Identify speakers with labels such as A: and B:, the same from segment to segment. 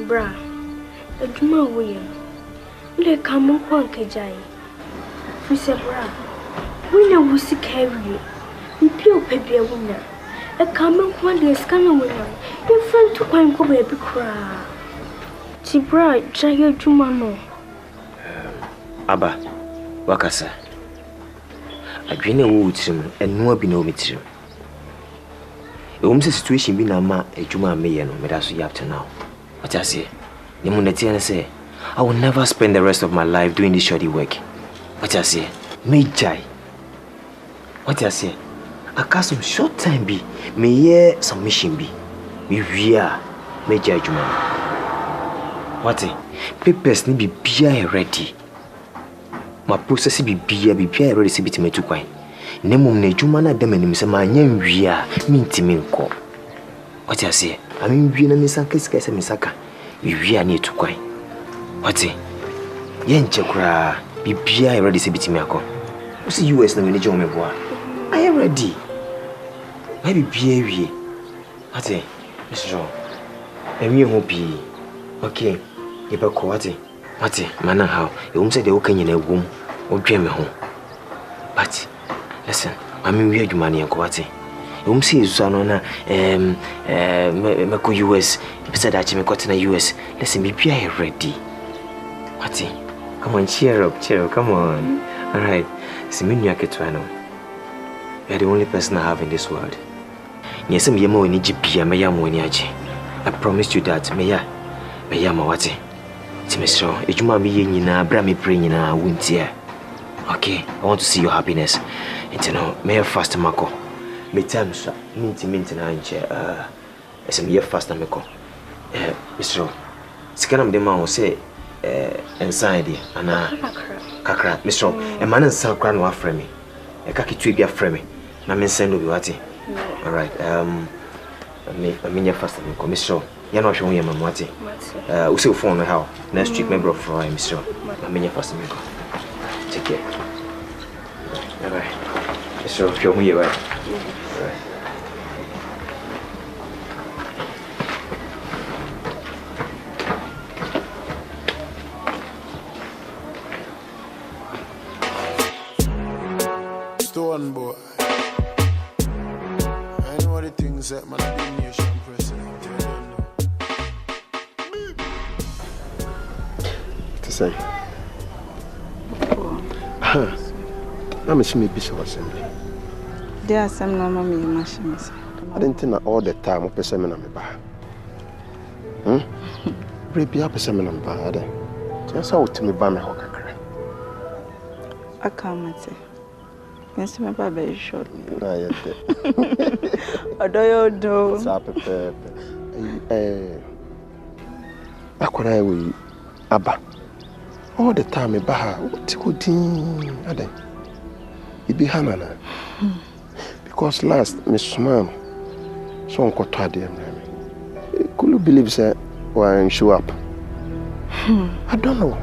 A: Bra, a Juma William. Will come on Quankajay? We said, Bra, winner will see carry. We pure baby a winner. A common quantity is coming winner. In front to Quanko baby cry. Tibra, Jaya Jumano.
B: Abba, Wakasa. I dream a wood and no be no material. The woman's situation be nama a Juma Mayan, Medasu up to now. What I say, Nimunetiana say, I will never spend the rest of my life doing this shoddy work. What I say, may jai. What I say, I cast some short time be, may ye some mission be. We are, may jai Juma. What papers need be beer ready. My process be beer ready to be to me to quite. Nemum ne Juma na dem anim se ma nya nwia mintimi nko. What I say? I mean wi na misaka sika se misaka. Wi na etu kwan. What? Ye nche kura bibia ready se bitimi akọ. Wo se US na we ne je o meboa. I am ready. My bibia wi. What? Mr. Emi ho bi. Okay. E ba ko what? What? Mana how? E um se de wo kanya na wom. O dwe me ho. But listen, I mean we are money and quality. You see Susana Mako US. If said that you got in the US, listen, be ready. What? Come on, cheer up, come on. Alright. Siminu Ketwano. You are the only person I have in this world. Yes, I'm Yamo in Egypt, I promised you that, Maya Mawati. Timistro, if you might be in a Brammy praying in a winter. Okay, I want to see your happiness. And you know, may I fast Mako. Me time, sir. Minty na inche. As a mere fast Mako. Mr. Sikanam de man will say, anxiety, and Kakra, Mr. A man and son crown one frame. A kaki tree be a frame. Na men send you what? Alright, I mean your fast Mako, Mr. You're not showing your mamati. We see phone how next week, member of Mr. I mean your fast Mako. Take care. Bye-bye. So, show me right.
C: Stone boy. I know what the things that man be nation president.
D: To say. I'm a shimmy bishop assembly.
E: There are some normal machines.
D: I didn't think all the time of a seminar. Break up a seminar bad. Just how to me by my hocker.
E: I can't say. Yes, my baby is short.
D: I
E: do.
D: I Abba. All the time, what could you it be Hanana? Because last, Miss Ma'am, so Uncle Taddy, could you believe that when show up? I don't know.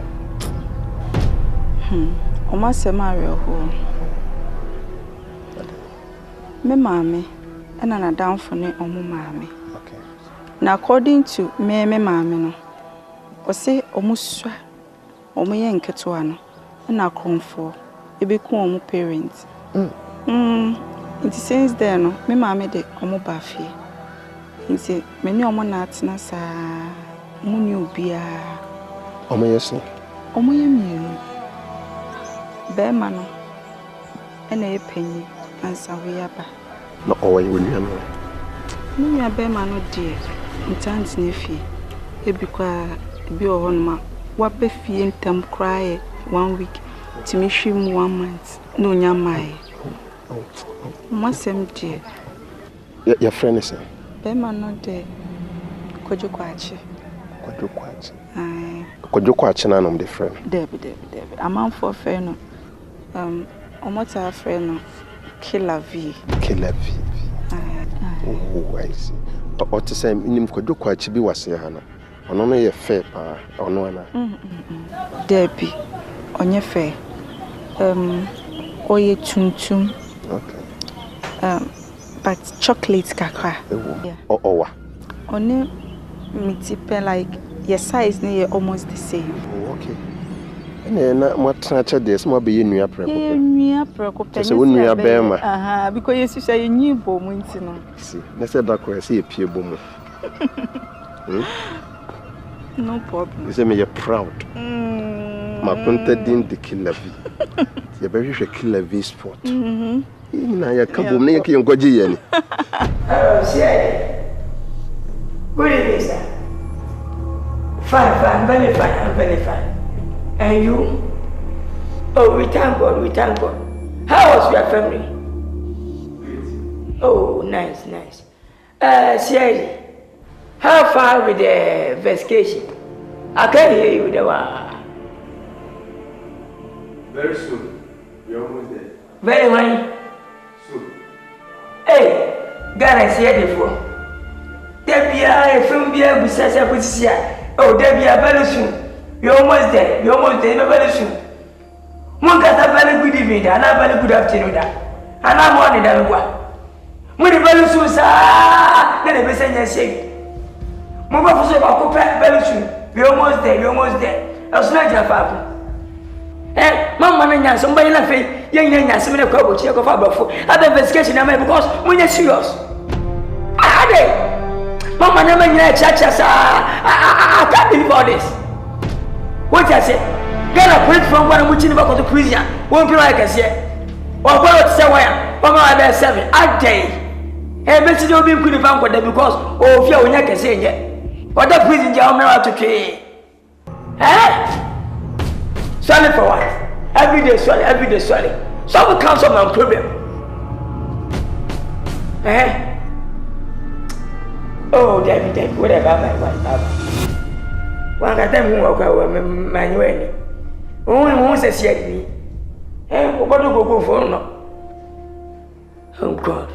E: Almost a Mario who me mammy and I'm down for me or mammy.
D: Okay.
E: Now, according to me, mammy, no, or say almost. Omo yen ketewa no na akromfo e be ku omo parents it since then no me ma me de omo ba fie nti me ni omo na atena saa mu ni obia
D: omo yesi
E: omo ye mienu be ma no na e panyi ansa we aba
D: no owo ye wonu no
E: mu ni be ma no de ntant na fie e bi kwa bi o no ma What be feeling them cry 1 week to me shim 1 month. No nyamai. Masem dear.
D: Your friend is here.
E: Bema not there. Kojo kwachi.
D: Kojo kwachi na no the friend.
E: Debbie. A man for friend no. Omota friend no. Killer V.
D: Oh, I see. But to say nim kojo kwachi bi wase ha na. Ono no ye fair pa ono ana.
E: Debbie. Onye fair. Oye tuntum.
D: Okay.
E: But chocolate kakra.
D: Yeah. Owa.
E: One mitipe like your size near almost the same.
D: Oh, okay. And what transfer this might be in your preparation?
E: So when you are Bema, because you say a new bomb.
D: See, let's say that I see a pure bomb.
E: No problem.
D: You say me you're proud. My printed in the killer V. You're very sure killer V sport. You know, can't believe you go Jenny.
F: Good evening, sir. Fine, very fine. And you? Oh, we thank God. How was your family? Oh, nice. Sierra, how far with the investigation? I can't hear you with the one.
D: Very soon. We're almost there.
F: Very well.
D: Soon.
F: Hey, Ghana Sierra before. There be a film be able to say, oh, there be a very soon. You're almost there, very soon. One got a very good evening, and a very good afternoon, and I'm morning than one. When the very soon, sir, then the messenger say, Mama for so very soon. You're almost there. I was not your father. Eh, Mamma and somebody laughing, young similar couple, check of our before. Other investigation, I mean, because when you're serious. Mama never knew a church as I can't believe all this. What I say? Get a print from one which in about the Christian. Won't be like us yet. Or go to somewhere. Mama, I bear 7 a day. And Mr. Don't be good about them because oh, if you're not can say yet. What the prison jail now to pay? Eh? Sorry for what? Every day, sorry. Some comes from my problem. Eh? Oh, David, whatever my wife. One at them who walk away, Manuel. Only once a year. Eh, what do you go for? No. Oh, God.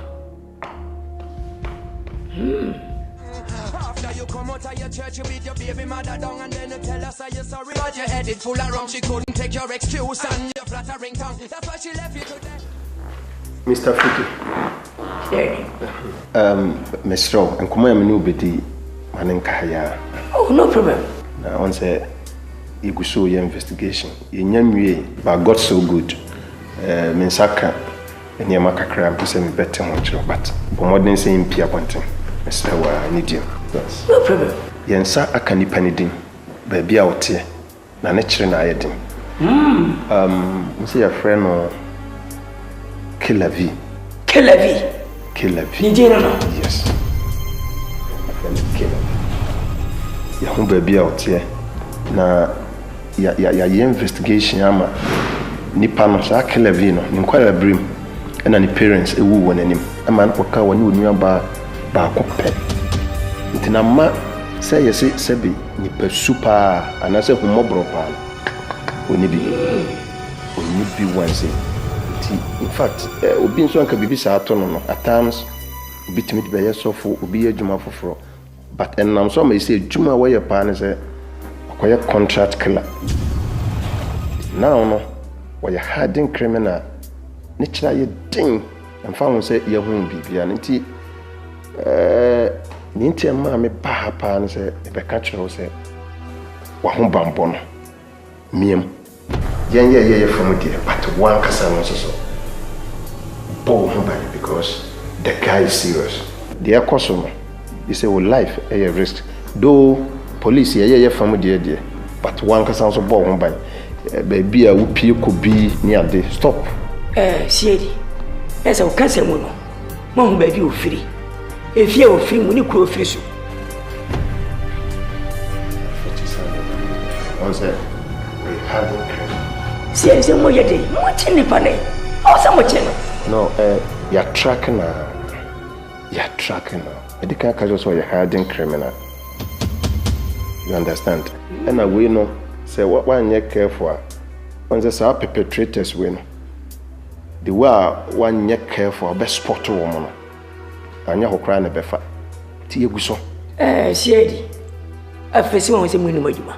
F: After you come out of your church, you beat your baby mother down and then you tell us you're sorry. But your head is full of rum, she couldn't take your excuse and your flattering tongue. That's why she left you today.
D: Mr. Fiki. Mr. and come here, Beti, Manenkaya.
F: Oh, no problem.
D: Now, once you go show your investigation, you but God so good. Mensaka, and your macacram to send me better much, but modern saying Pia Ponting. Mr. I need you. Yes.
F: No problem.
D: Yensa Akan Panidin, baby out here. Na nature na ayedin. Say your friend or Killer V. Yes. Killer V. Ya home baby out here. Na ya investigation ama nipa no sa Killer V no ni kwala brim na ni parents ewu wonanim. Ama nkoka woni onua ba kope. Ntina ma say yesi sebi nipa super anase humobro pa. Oni bi once. In fact, obi nso anka bibi sa ato no at times obi timi de be yesofo obi adwuma foforo but enam so ma say adwuma we ye pa ne say akoye contract killer. Now no we hardened criminal ne kira ye din emfa won say ye hu bibia nti ni nti ma me ba ha pa ne say e be ka kiro say wa ho bambo no miem ye from there but one kasa no so because the guy is serious. The customer, you say, well, life is a risk. Though police, from there, but one can also born by baby, I would could be near the stop.
F: See, as a cancer, Mom, baby, you free. If you are free, when you could fish you.
D: We had
F: see, I say, more yet, much in the panel. Or so much.
D: No, you're tracking now. I think I can just say you're hiding criminal. You understand? And I will know, say, what one you care for? When they say perpetrators win, the way one you care for, best spot woman. And you're crying a befa. Tia Guso.
F: See, I face one with a minimum.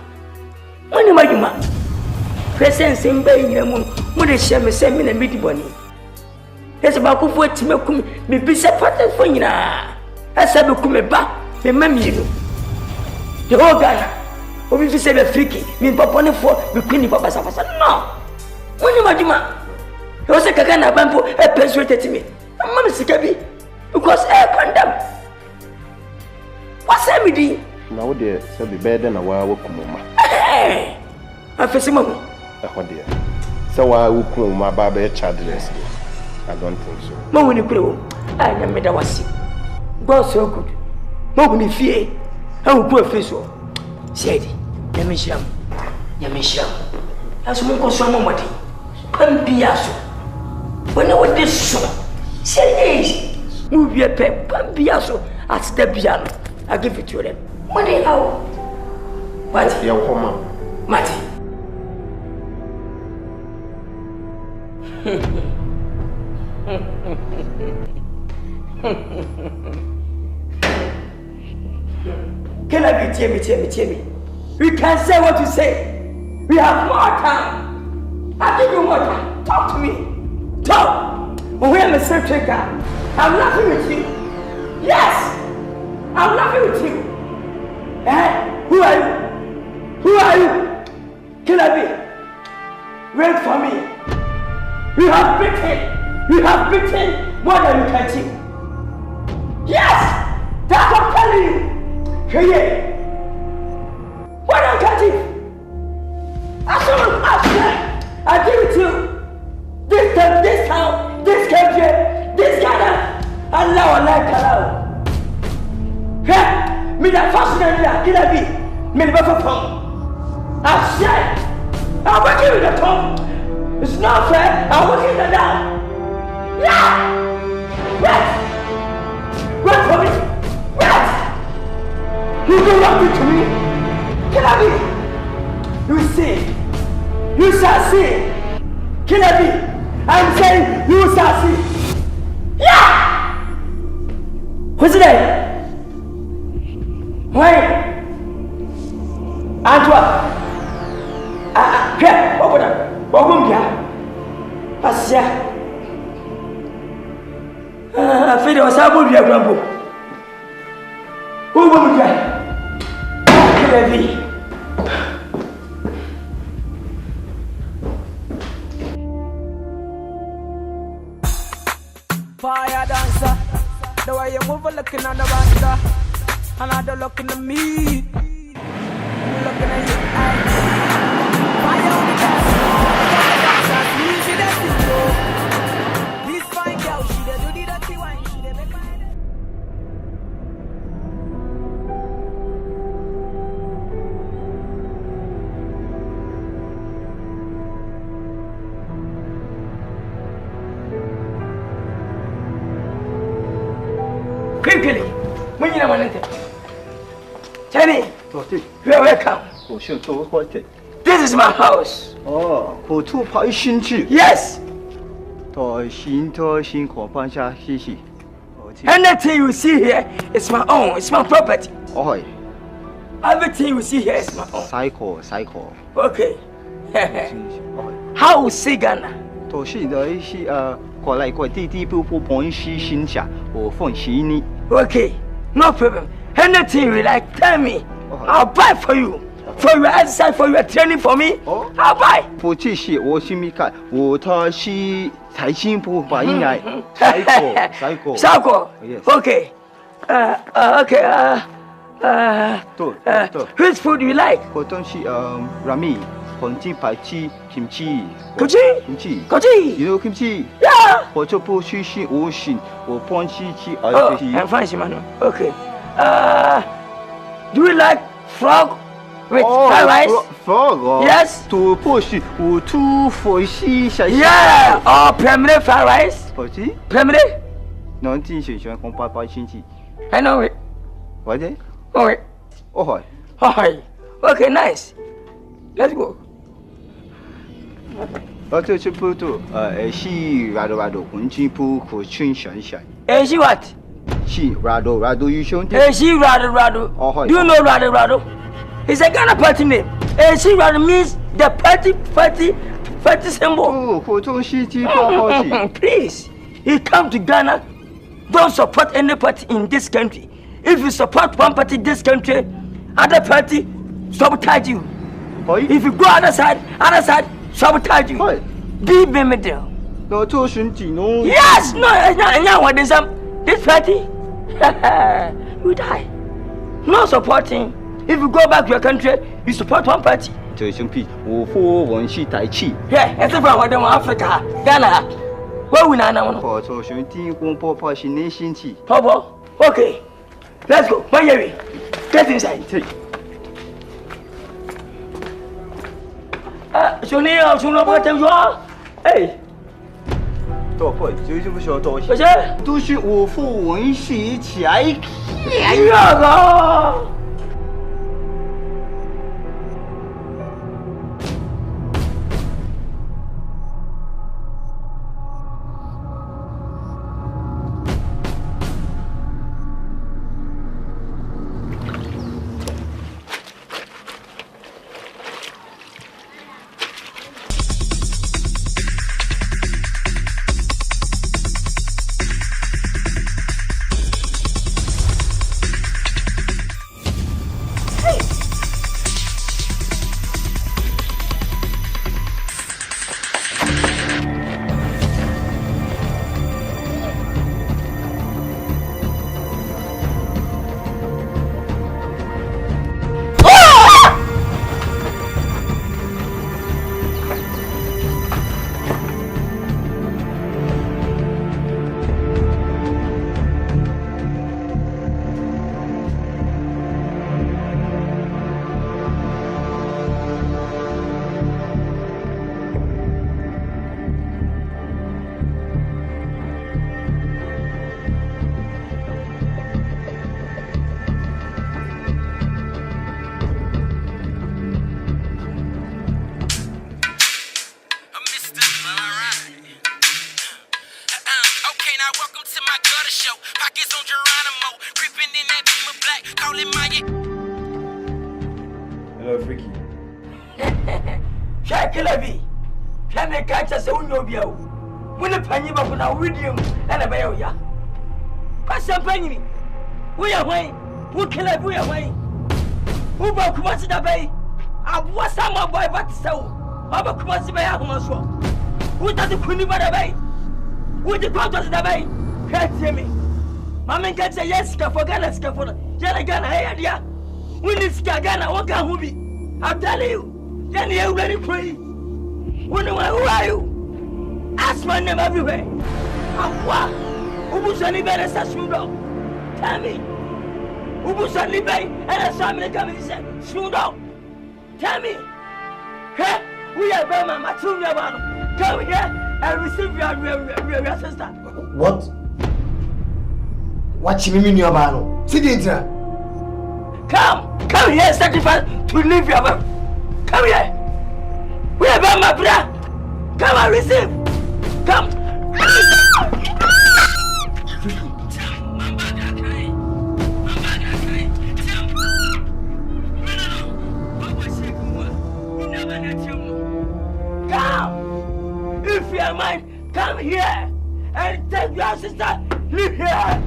F: Presence in Bay, when they share me, send me a meaty bunny. There's about who to me be separated for you. I said, come back, remember you. The whole Ghana, Obi fi say be freaky. Me papa ne for be queen papa sa. No. When you majuma. You say kaka na bampo e persuaded me. Mama sika bi because condemn. What say me di?
D: Na wo de say be better na wa kumuma.
F: Eh. Afese mamu.
D: E ho de. Say wa kumuma ba be childless. I don't think so.
F: Mamu ni kuro. I na me da wasi. God so good. Mamu ni fie. I will go face so. Said, Yamisham. As we go so much. Come be aso. When I was this so. Say is. Move your pep. Come be aso. At the piano. I give it to them. Money how? What?
D: Your home.
F: Mati. Can I be tell me? We can say what you say. We have more time. I give you more time. Talk to me. Talk. When I'm a secretary, I'm laughing with you. Yes. I'm laughing with you. Eh? Who are you? Can I be? Wait for me. We have beaten more than you can chew. Yes! That's what I'm telling you. Here. What I'm catching? I give it to you. This town, this country, this Ghana. Allah. Hey, me that fashion that can I be? Me the buffer from. I said, I'm working with the top. It's not fair. I'm working the down. Yeah! Wait for me. Wait! You do nothing to me. Can I be? You see. You shall see. Can I be? I'm saying you shall see. Yeah! Who's it there? Wait. Antoine. Open up. Open up. Asia. I feel there was a good grandpa. Who will be there?
G: Fire dancer, the way you move, looking on the banda, another looking at me, looking at your eyes. Fire on the dance floor, you see that this fine girl, she dey do the dirty wine, she dey make my
F: quickly. When you want it. Jenny, you are welcome. This is my house. Yes. Anything you see here is my own. It's my property. Everything you see here is my own.
H: Cycle.
F: Okay. How is Ghana? Okay, no problem. Anything you like, tell me. I'll buy for you. For your exercise, for your training for me, I'll buy. Cycle. Yes. Okay. Which food do you like?
H: Rami. Kimchi.
F: You
H: know kimchi?
F: Yeah. I'm fine, Shimano. Okay. Do you like frog with fried rice?
H: Frog?
F: Yes. Yeah. Or preliminary fried rice? Preliminary? I know it.
H: What is it?
F: Oh. Okay, nice. Let's go.
H: She what? She rado you shown.
F: She rado. Do you know rado? It's a Ghana party name. She rado means the party symbol. Please, you come to Ghana, don't support any party in this country. If you support one party in this country, other party, sabotage you.
H: Oi.
F: If you go other side, sabotage you.
H: Oi.
F: Be in the middle.
H: No, to shunti, no.
F: Yes, no, now what is this party? You die. No supporting. If you go back to your country, you support one party.
H: To shunti, for one she tai chi.
F: Yeah, except for what Africa, Ghana. Where we now?
H: For to shunti, one papa she nation chi.
F: Papa, okay. Let's go. Maybe. Get inside. Sonia, soon about you are. Hey.
H: 多会，就是不需要多
F: 不是，
H: 都是我父文系起来。
F: 哎呀个！
B: Hello, Freaky.
F: Shakelabi. Shame catch us on your bio. When a penny back on our video and a bayo ya. Pass a penny. We are way. Who kill it? We are way. Who about Kumasi Bay? I was some boy but so. About Kumasi Bay. Who does the Kunibada Bay? Who the quarters the bay? Can't hear me. Mamma can say yes, for Ghana, for Ghana, hey, dear. We need Ghana, what can we be? I'm telling you, then you already pray. Who are you? Ask my name everywhere. What? Who was any better? Tell me. Who was any better? And a family coming and said, Smudo. Tell me. Hey, we are Burma, Matunya. Come here and receive your sister.
I: What? What you mean your bano? Sit in.
F: Come here, sacrifice to leave your mouth. Come here. We are my brother. Come and receive. Come. Come. If you are mine, come here and take your sister. Live here.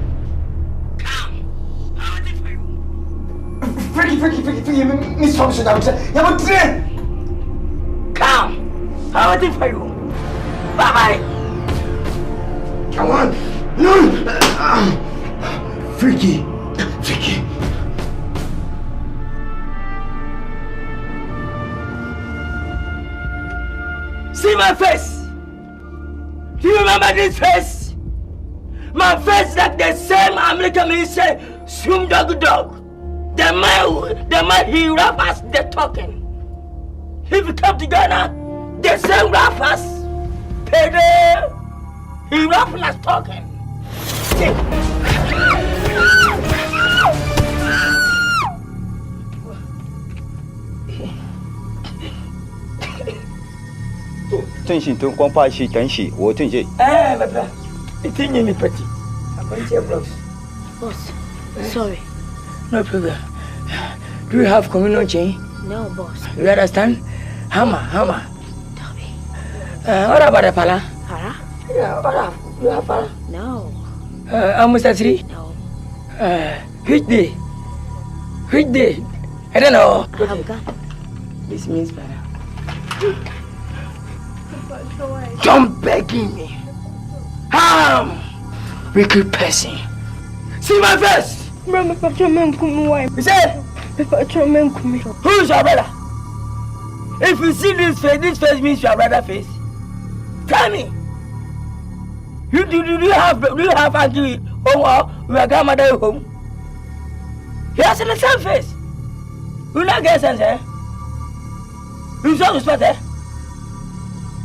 I: Freaky, Miss Thompson, I would say, you have a train.
F: Come, I'm waiting for you. Bye.
I: Come on. No. Freaky.
F: See my face. Do you remember this face? My face like the same American minister, Swim Dog. The man he rappers the talking. If you come to Ghana, the same rappers payday. He rappers talking. Eh, my brother, it's in your petty. I'm going to your blocks.
A: Boss, sorry.
F: No problem. Do you have communion chain?
A: No, boss.
F: You understand? Hammer.
A: Toby.
F: What about the pala?
A: Para?
F: Yeah, what you have pala?
A: No.
F: Almost a 3?
A: No.
F: Which day? I don't know.
A: Akan.
F: This means better. Don't begging me. Wicked person. See my face.
A: Mama, Patrolman Kumawood.
F: You say?
A: Patrolman Kumawood.
F: Who is your brother? If you see this face means your brother face. Tell me. Do you have auntie home or your grandmother home? He has the same face. You not get sense, eh? You saw the spot, eh?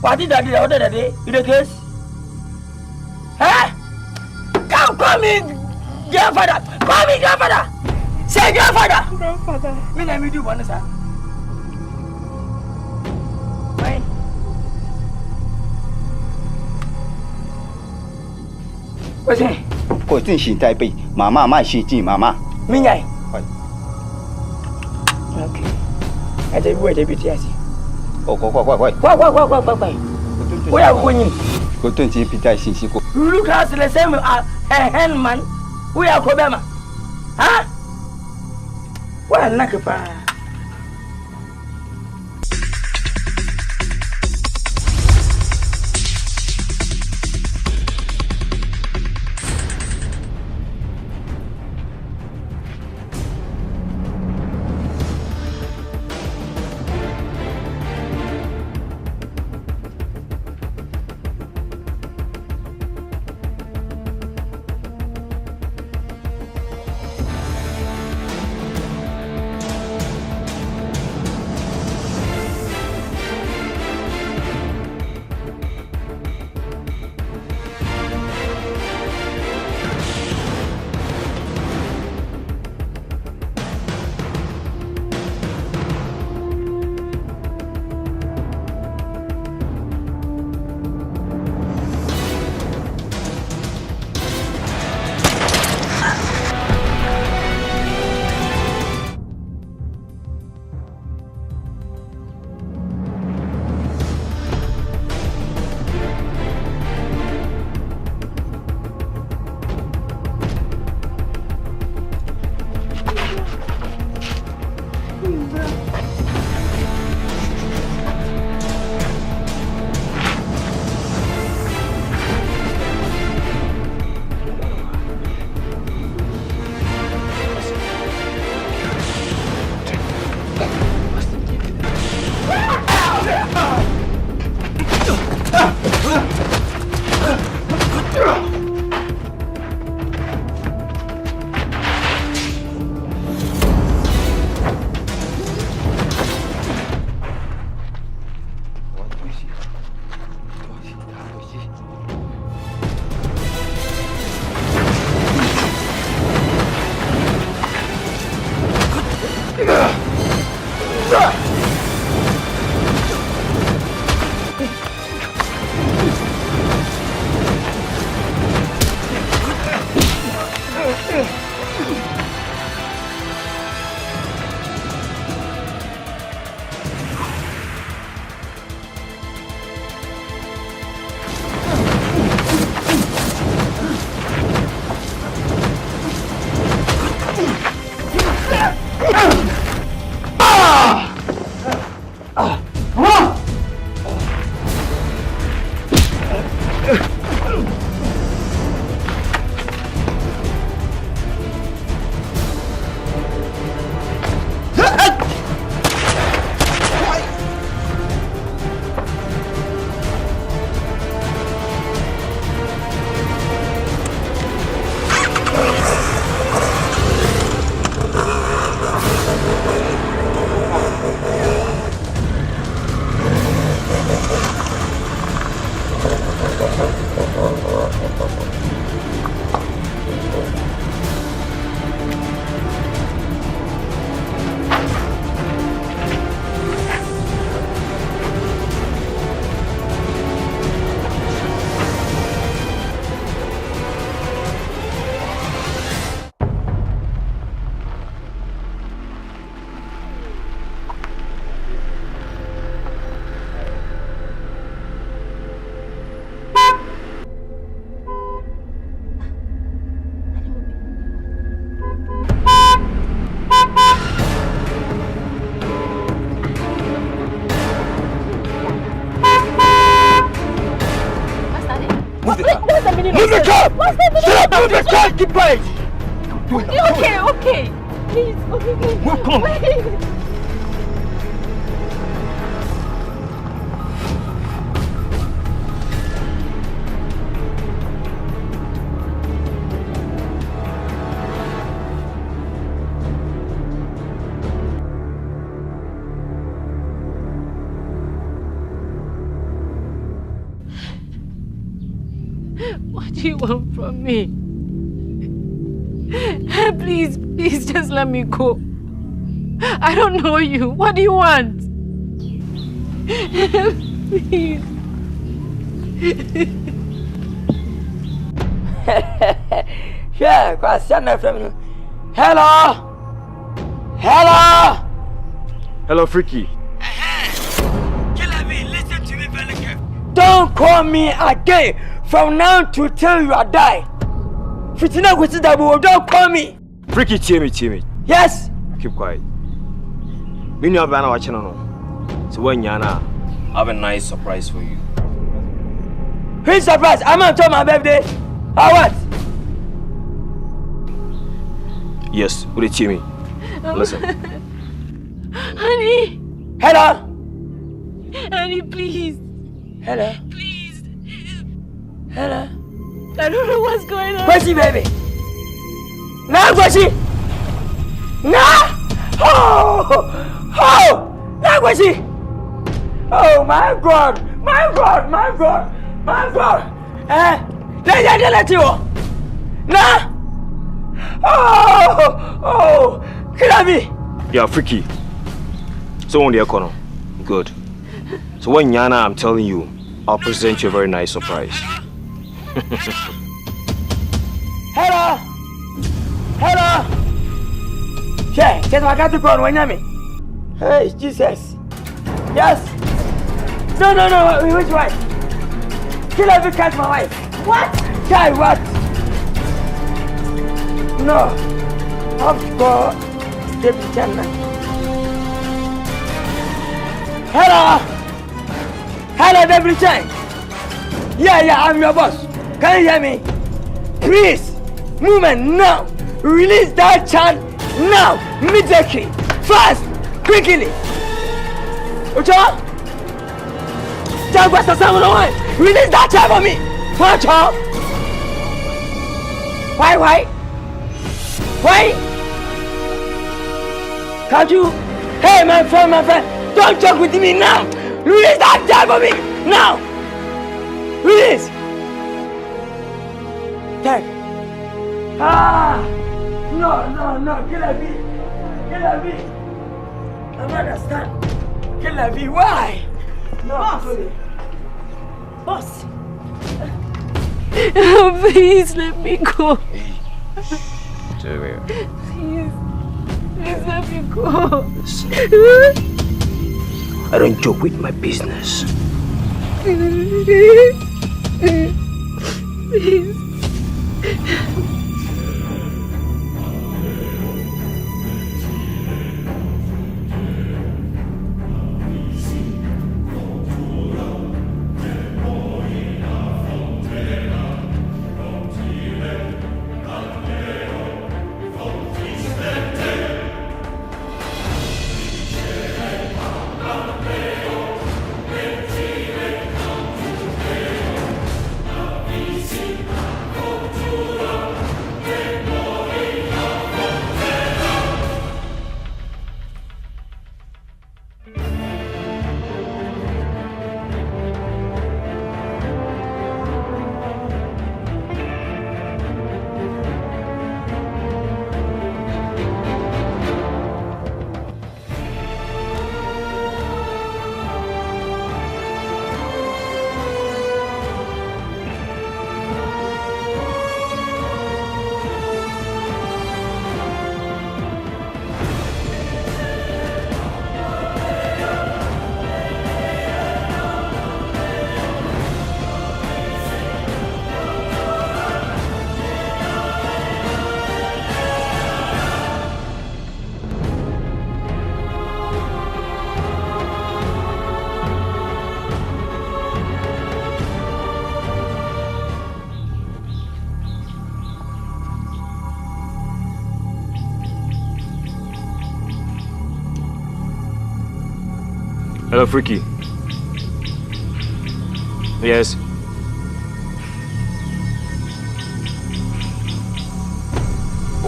F: What did I do the other day in the case? Eh? Call me grandfather. Call me grandfather. Say grandfather.
A: Grandfather.
F: Me name you do one, sir. Fine. What's it?
H: 我正是在背，妈妈卖西进妈妈。
F: Me nyai.
H: 係。
F: Okay. I tell you what, they be teasing.
H: 哦，快！
F: Where are you going?
H: 我顿时比在信息过。
F: You look as the same as a handman. We are Kobama. Huh? Well, Nakapa. up! Shut up! Don't be quiet! Keep quiet!
A: Okay. Please, okay.
F: Move, come on.
J: What do you want from me? Please, just let me go. I don't know you. What do you want? Please.
F: Yeah, hello.
B: Hello, Freaky.
F: Listen to me very carefully. Don't call me again from now to till you are die. Don't call me.
B: Freaky, tear me.
F: Yes.
B: Keep quiet. Me and Banana watching on. So when Yana, I have a nice surprise for you.
F: Which surprise? I'm on my birthday. Or what?
B: Yes, would you tear me? Listen.
J: Honey.
F: Hello.
J: Honey, please.
F: Hello.
J: Please.
F: Hello.
J: I don't know what's going on.
F: Where's she, baby? Now, where's she? Now! Oh! Now, where's she? Oh, my God! Let you. Now! Oh! Kill me!
B: Yeah, Freaky. So on the corner. Good. So when Yana, I'm telling you, I'll present you a very nice surprise.
F: Hello. Yeah, just I got to go on me. Hey, Jesus. Yes. No. Which wife? Kill every cat, my wife. What? Guy, what? No. Of course. Hello, Baby Chan. Yeah, I'm your boss. Can you hear me? Please, movement now. Release that child now, immediately, fast, quickly. Ocho, Jack, what's the sound of one? Release that child for me. Ocho. Why? Can't you? Hey, my friend, don't joke with me now. Release that child for me now. Release. Take. No, kill me. I don't understand. Kill me, why? No,
J: Boss. Please let me go. Please let me go.
B: Listen. I don't joke with my business.
J: Please.
B: Hello, Freaky. Yes.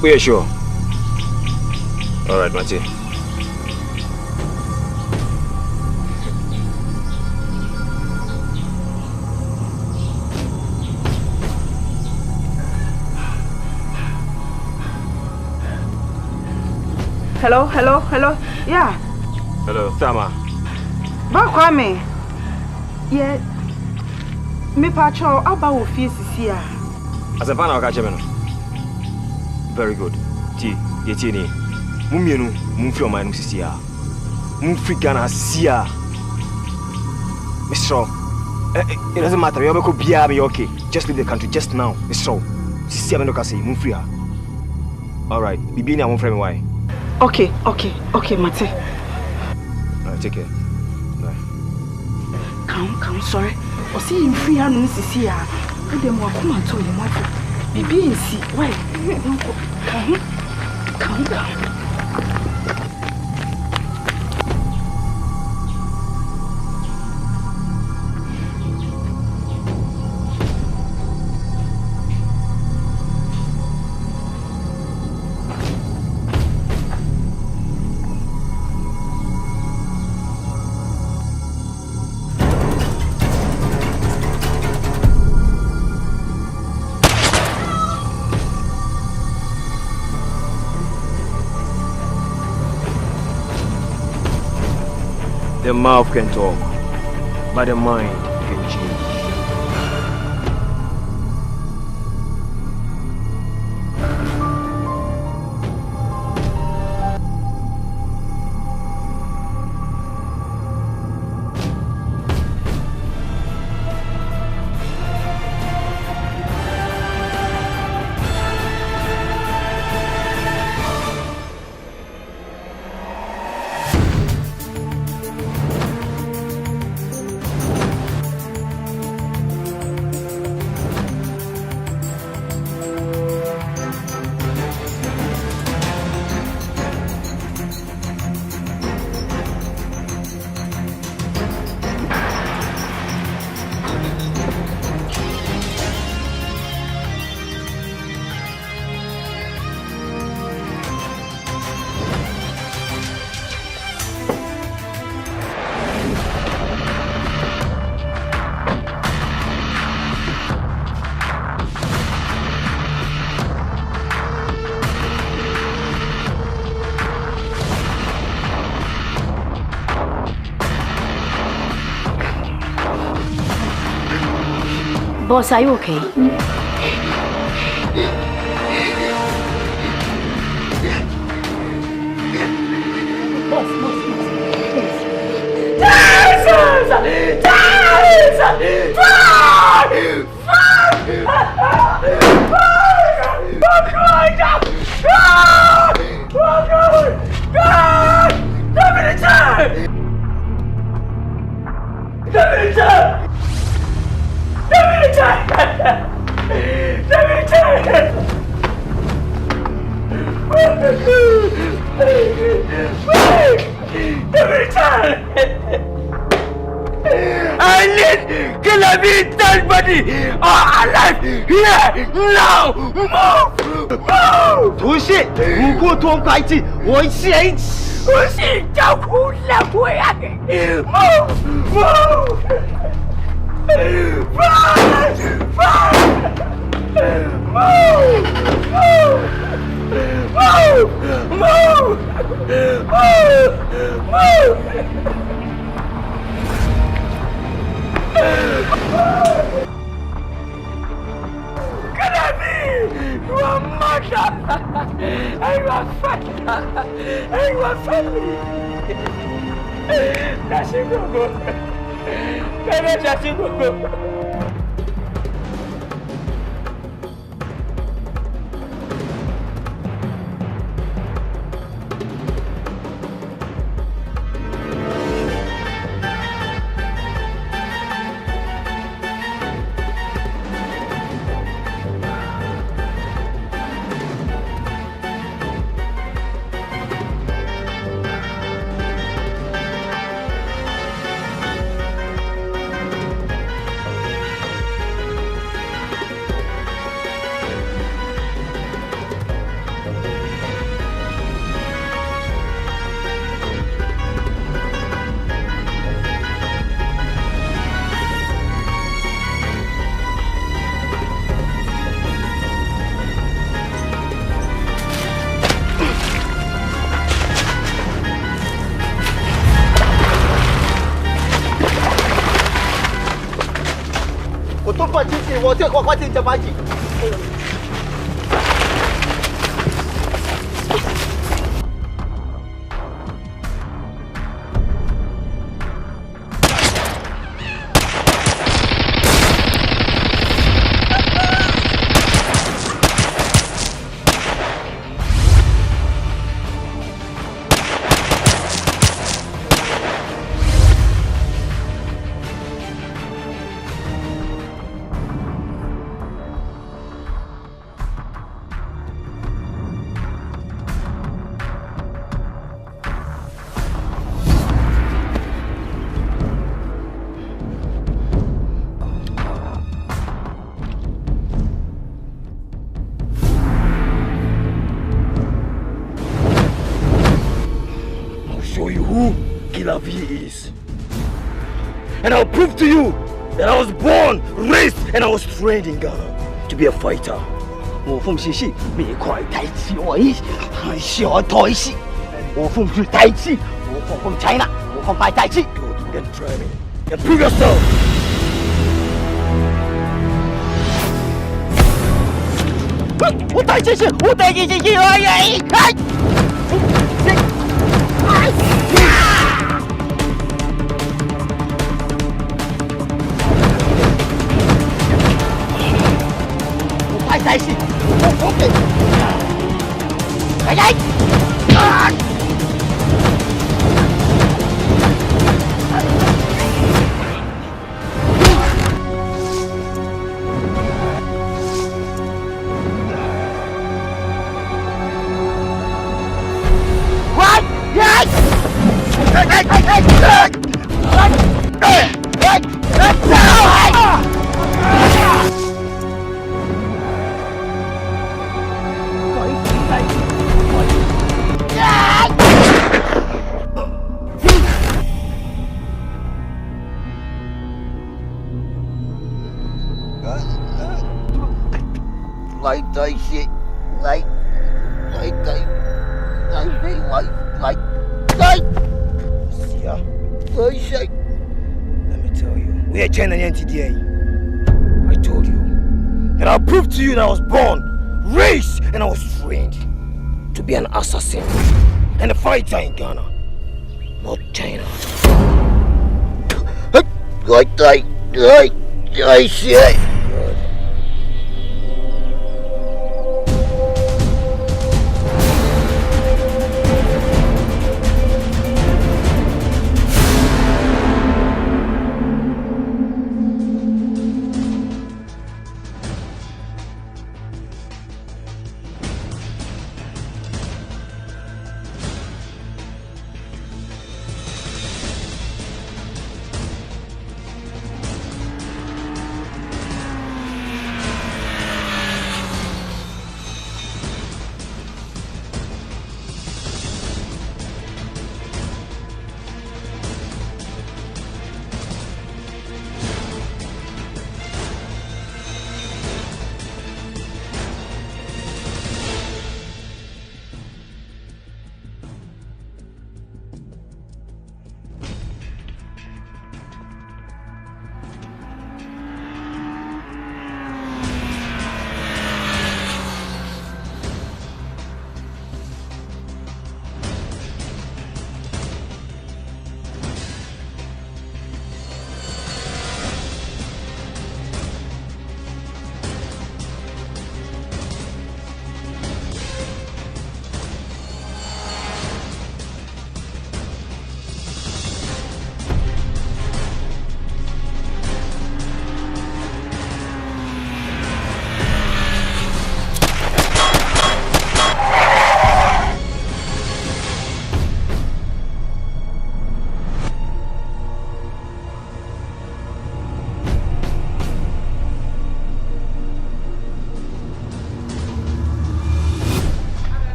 B: We are sure. All right, Matty.
E: Hello. Yeah.
B: Hello, Tama.
E: Kwame. Yeah. Me pacho aba wo fie sisi a.
B: Asante na waka cheme no. Very good. Ye ti ni. Mumienu, mumfi o man sisi a. Mumfi Ghana sia. Mr. It doesn't matter. You go bia be okay. Just leave the country just now. Mr. Sisi amendo ka say mumfi ha. All right. Bibi ni amon frame why?
E: Okay, Mate.
B: Take care. Bye.
E: Come, sorry. O see him free and sisi a. O dem wa kuma to ye matter. Bibi nsi. Why? Come.
B: The mouth can talk, but the mind can change.
J: Boss, are you okay? Boss,
F: I need Kilabi dead body alive here now. Move!
I: Tushi, Muku Tom Kaiti, what say?
F: Tushi,
I: And I'll prove to you that I was born, raised, and I was trained in Ghana to be a fighter.
H: Oh, from Shishi, me quite Tai Chi or Short Toishi. Oh, from Tai Chi, or from China, or from Tai Chi.
I: Good, then try me. And prove yourself.
H: What Tai Chi? What Tai Chi? Tai Chi. Okay. Hey! What? Yes! Like that shit, like
I: Yeah. Let me tell you, we are Ghanaian today. I told you that I'll prove to you that I was born, raised, and I was trained to be an assassin and a fighter in Ghana, not China.
H: like shit.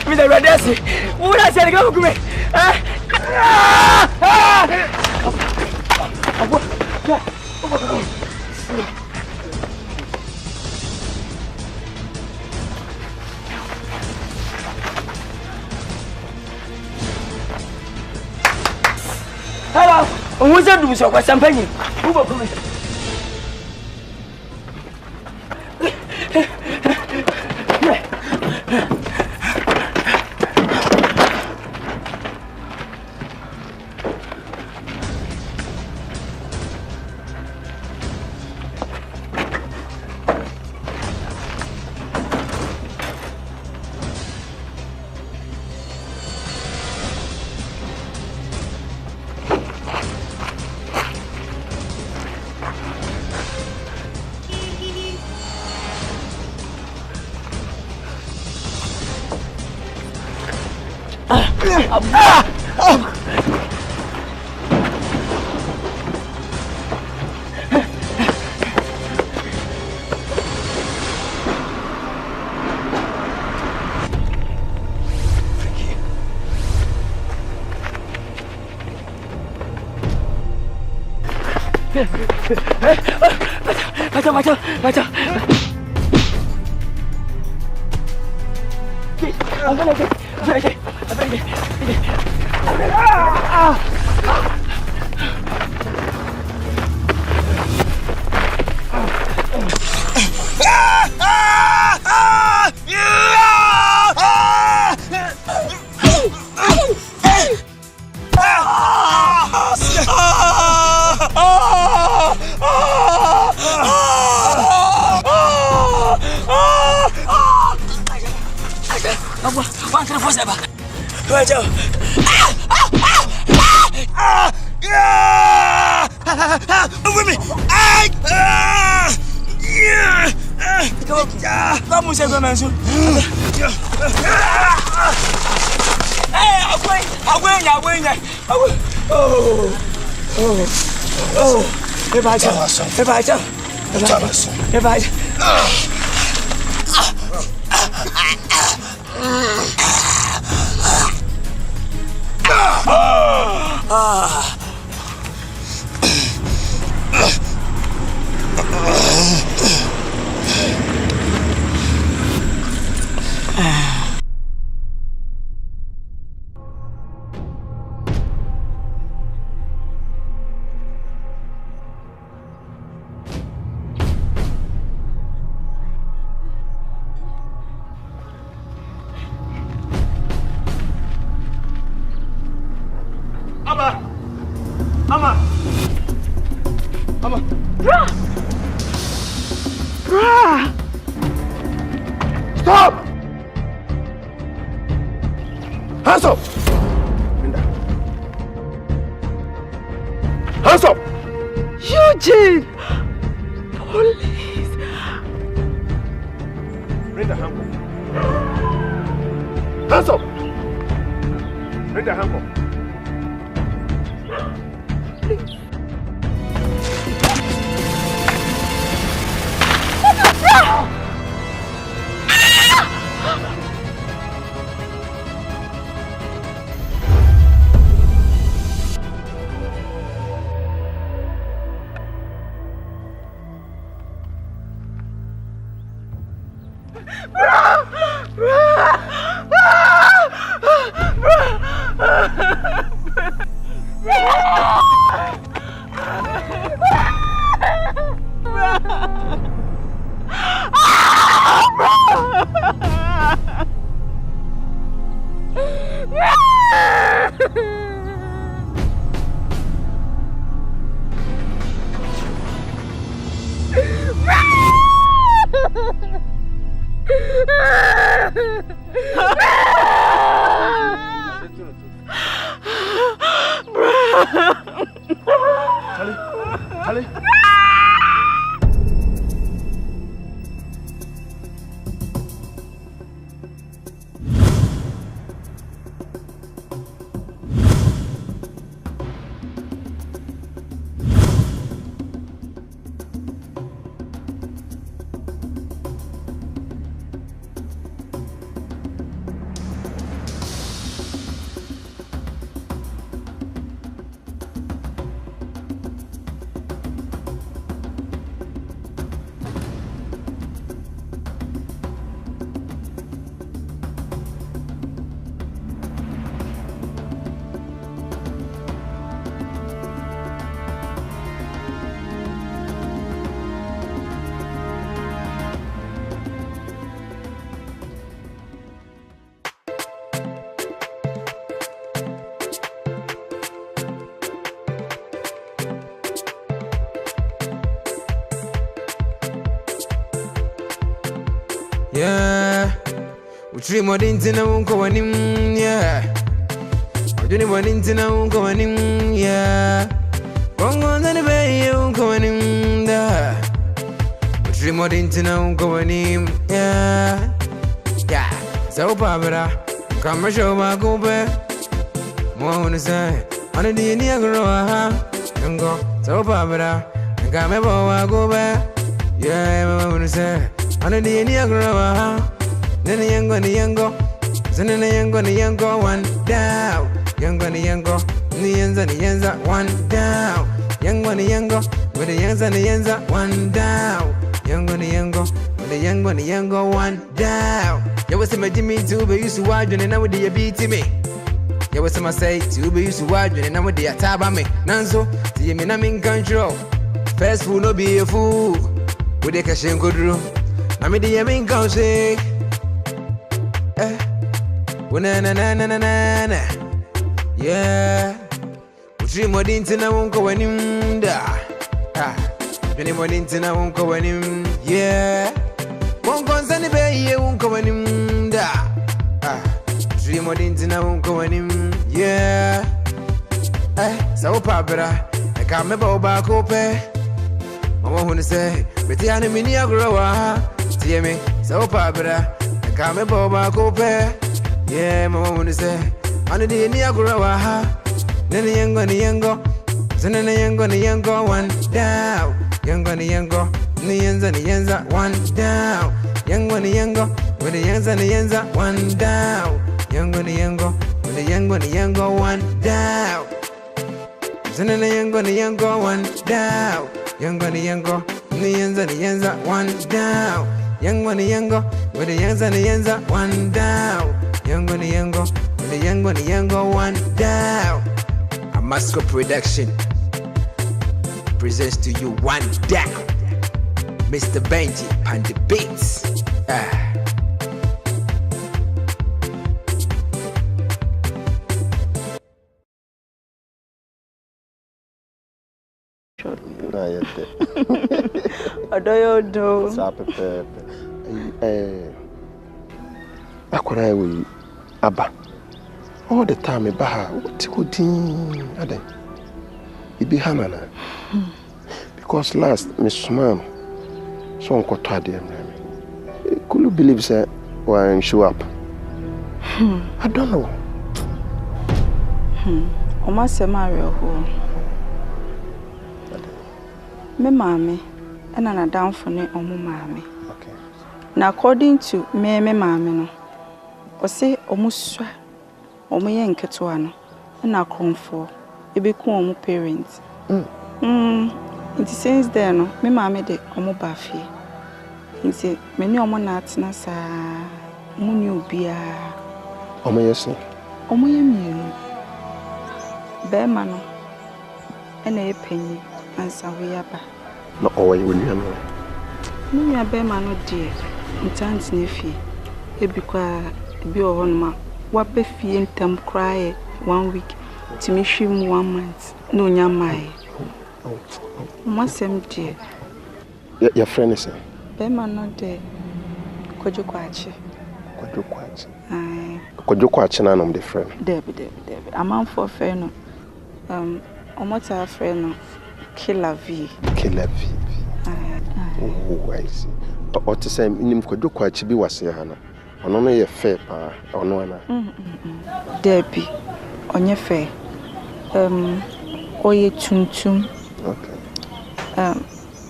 F: Mr. Radesi, what I said, go me. Where do we so what's champagne? Who will come? Macam.
K: yeah. We dream more than I won't go on him, yeah. We dream more than I won't go on him, yeah. Won't go on anyway, you won't go on him, yeah. We dream more than I won't go on him, yeah. Yeah, so Barbara, come and show my go back. More on the side, on the Niagara, and go, so Barbara, and come and go back. Yeah, I'm on the side, on the Niagara. Then the young go, then the young go, one down. Young go, the ends and the ends at one down. Young go, with the youngs and the ends at one down. Young go, with the young go, one down. You was my Jimmy too, but used to watch and now with the beat me. You was my say too, but used to watch and now with the attack on me. Nanso, see me, I'm in control. First fool, no be a fool. With the cash and good room. I'm in the main country. Na yeah. We dream more than I won't go anymore. Dream more than I won't go anymore. Yeah. Won't go sunny bay, you won't go anymore. Dream more than I won't go anymore. Yeah. So Pabra, I can't remember back open. I want to say, but the enemy near grower. See me, so Pabra, I can't remember back open. Yeah, my woman is there. On the Niagara, then the young go, then the young go, one down. Young go, the ends and the ends at one down. Young go, with the ends and the ends at one down. Young go, with the young go, one down. Then the young go, one down. Young go, the ends and the ends at one down. Young go, with the ends and the ends at one down. Young go, with the young go, one down. A Masco production presents to you one down. Mr. Benji and the beats.
E: Odoyodo.
D: Sapepe. Akwara we aba. All the time baha. What could ade? Ibi hamana. Because last Miss Mom so unko twade am. Could you believe say why show up? I don't know. Oma se Mario ho. Me mama and an down for ne omu mama. Okay. Now according to me mama no. O say omuswa omu ye nketo ano na akromfo ebeku omu parents. It since then no me mama de omu ba fie. Nti me ni omu na atena saa mu ni obia. Omu yesi. Omu ye mienu. Be ma no ena ye panyi ansa we aba. No owe we ni ano. Ni abe ma no die ntant ne fie. Ebikwa bi ohonma wa be fie ntam cry 1 week to me hwim 1 month no nyamai. Masem die. Your friend is be ma no de Kojokwachi. Kojokwachi. Ai. Kojokwachi na no the friend. Debe. Amount for friend no. Omota friend no. Killer V. Oh, I see. What to say nim Kojokwachi bi wase ha na. Ono no ye fair pa ono ana. Debe. Onye fair. Oye tuntum. Okay.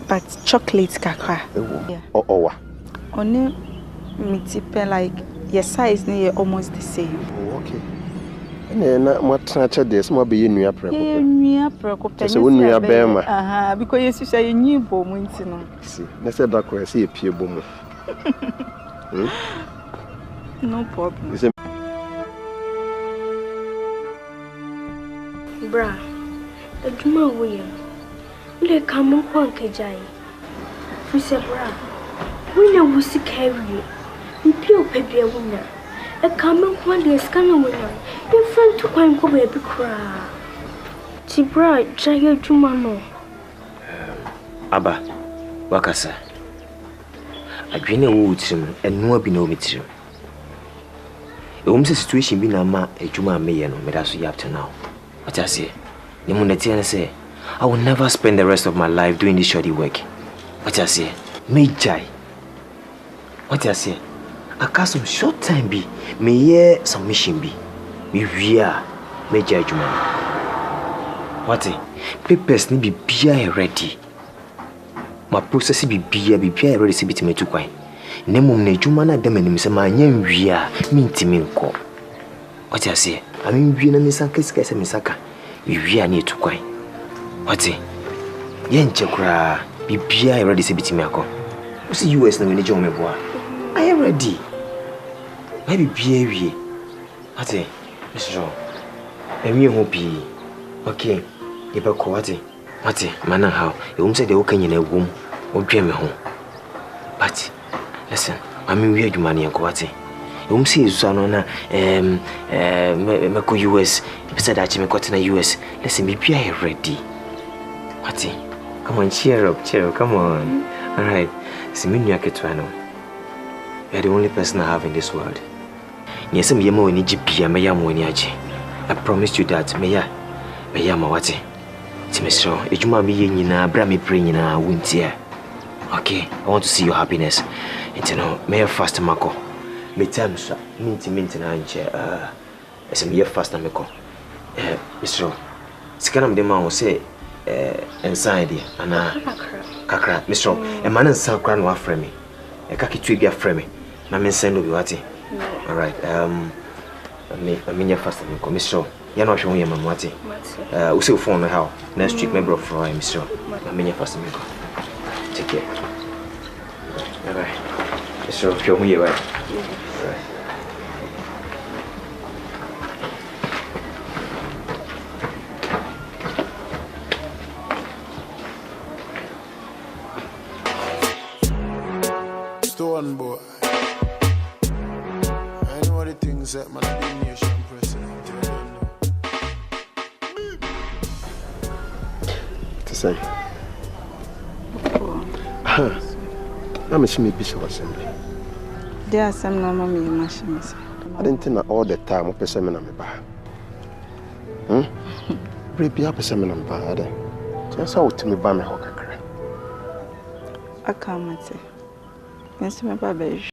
D: But chocolate kakra. Yeah. Owa. Only mitipe like your size near almost the same. Oh, okay. Na matracha des mo be yenua preko. Yenua preko pe. Se wonua bema. Aha, because you say you bom nti no. See, na say da ko say e pie bom. No problem.
A: Bra. Aduma wo ye. Le kamu kwa nkejai. Fise bra. Wina wusi carry. Mpio pebia wina. E kamu kwa de skana wina. Different to kwa nko baby kra. Ti bra jaya aduma no.
B: Aba wakasa. adwene wo wutirim eno abi na o metirim e situation bi na ma adwuma meye no meda so up to now what I say ni mu na tie say I will never spend the rest of my life doing this shoddy work what I say me jai what I say I got some short time be me ye some mission be me wia me jai adwuma what papers ni bibia ready my process bibia ready se bitime tu kwan nemum na adwuma na dem anim se ma nya nwia mintimi nko what I say I mean wi na misanka sika se misaka wia na etu kwan what ye nche kura bibia ready se bitime akọ usi US na we ne je omeboa I am ready maybe bibia wie what Mr. Emi ho bi okay ibako what mana how you say the okay nyina wom odwe me ho but listen I mean we adwuma ne enko what you say so no na me ko US pesa da chi me ko na US listen be pia ready what come on cheer up come on all right see me nua ketwa no you are the only person I have in this world yes me yema woni gipia me yama woni age I promise you that me yama what Timesro, ejuma mi ye nyina bra me pray nyina wuntie. Okay, I want to see your happiness. And no, me fast mako. Me time so, minti na nche ese me fast na meko. Mr. Sikana mde ma wo say inside ana kakra. Mr. E man nsan kra no afre me. E ka kitu bi afre me. Na me send obi wati. All right. Me fast na meko. Mr. Ya no hwe wo mama wati. We say phone no how. Next week member of Roy Mr. Me fast me go. Take care. Bye. Mr. Show me right.
C: Stone boy. I know what the things that man be nation president.
D: Say. I'm a shimmy bishop assembly.
E: There are some normal machines.
D: I didn't think all the time of a seminar. Maybe up a seminar bad. Just out to me by my hocker.
E: I can't say. Yes, my baby.